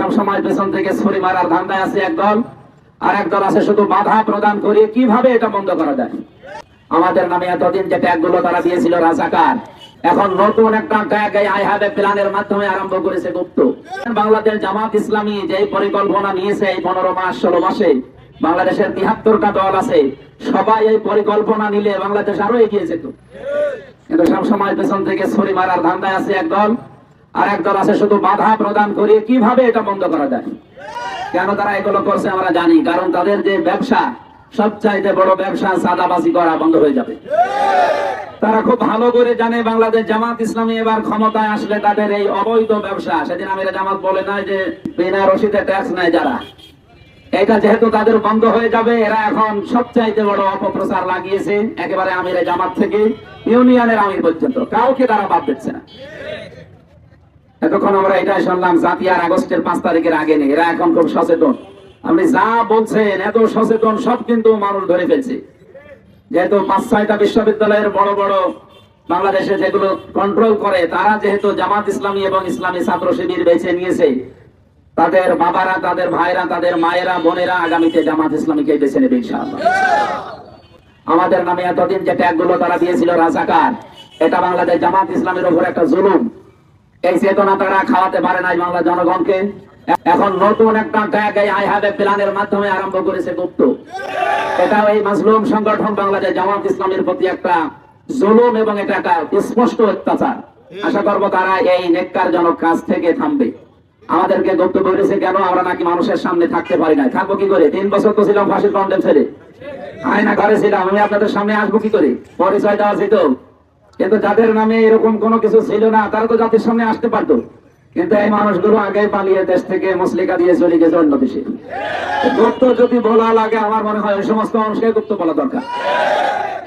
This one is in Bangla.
সব সময় পেছন থেকে ছুরি মারার ধান্দায় আছে একদল, আর একদল আছে শুধু বাধা প্রদান করে কিভাবে এটা বন্ধ করা যায়। আমাদের নামে এতদিন যে ট্যাগগুলো তারা দিয়েছিল রাজাকার, এখন নতুন একটা ট্যাগ এই আই হ্যাভ এ প্ল্যানের মাধ্যমে আরম্ভ করেছে গুপ্ত। বাংলাদেশ জামাত ইসলামী যে পরিকল্পনা নিয়েছে এই 15 মাস 16 মাসে, বাংলাদেশের 73টা দল আছে, সবাই এই পরিকল্পনা নিলে বাংলাদেশ আরো এগিয়ে যেত। কিন্তু সব সময় পেছন থেকে ছুরি মারার ধান্দায় আছে একদল, আর একদল আছে শুধু বাধা প্রদান করে কিভাবে এটা বন্ধ করা যায়। কেন তারা এগুলো করছে আমরা জানি, কারণ তাদের যে ব্যবসা, সবচাইতে বড় ব্যবসা সাদাবাজি করা বন্ধ হয়ে যাবে। তারা খুব ভালো করে জানে বাংলাদেশ জামাত ইসলামী এবার ক্ষমতায় আসলে তাদের এই অবৈধ ব্যবসা, সেদিন আমিরা জামাত বলে নাই যে বিনা রশিদে ট্যাক্স নেয় যারা, এটা যেহেতু তাদের বন্ধ হয়ে যাবে, এরা এখন সবচাইতে বড় অপপ্রচার লাগিয়েছে। একেবারে আমিরা জামাত থেকে ইউনিয়নের আমির পর্যন্ত কাউকে তারা বাদ দিচ্ছে না। এতক্ষণ আমরা এটাই শুনলাম জাতীয় আগস্টের 5 তারিখের আগে নেই, এরা এখন খুব সচেতন। আপনি যা বলছেন এত সচেতন, সব কিন্তু মানুষ ধরে ফেলছে। যেহেতু 5-6টা বিশ্ববিদ্যালয়ের বড় বড় বাংলাদেশে যেগুলো কন্ট্রোল করে, তারা যেহেতু জামাত ইসলামী এবং ইসলামী ছাত্র শিবির বেছে নিয়েছে, তাদের বাবারা, তাদের ভাইরা, তাদের মায়েরা, বোনেরা আগামীতে জামাত ইসলামীকে বেছে নেবে ইনশাআল্লাহ। আমাদের নামে এতদিন যে ট্যাগগুলো তারা দিয়েছিল রাজাকার, এটা বাংলাদেশ জামাত ইসলামের উপর একটা জুলুম। এই চেতনা তারা খাওয়াতে পারে নাই বাংলা জনগণকে। এখন নতুন একটা ট্যাগ এই আই হ্যাভ এ প্ল্যানের মাধ্যমে আরম্ভ করেছে গুপ্ত। এটা এই মাজলুম সংগঠন বাংলাদেশ জামাত ইসলামের প্রতি একটা জুলুম এবং এটা একটা স্পষ্ট অত্যাচার। আশা করবো তারা এই নেককারজনক কাজ থেকে থামবে। আমাদেরকে গুপ্ত করেছে কেন? আমরা নাকি মানুষের সামনে থাকতে পারি না। থাকবো কি করে? 3 বছর তো ছিলাম ফাঁসির কন্ডেম ছেড়ে, আয়না ঘরে ছিলাম। আমি আপনাদের সামনে আসবো কি করে? পরিচয় দেওয়া ছিল, কিন্তু যাদের নামে এরকম কোনো কিছু ছিল না তারা তো জাতির সামনে আসতে পারতো। কিন্তু এই মানুষগুলো আগে পালিয়ে দেশ থেকে মুসলিকা দিয়ে চলে গেছে অন্য দেশে। গুপ্ত যদি বলা লাগে, আমার মনে হয় ওই সমস্ত মানুষকে গুপ্ত বলা দরকার।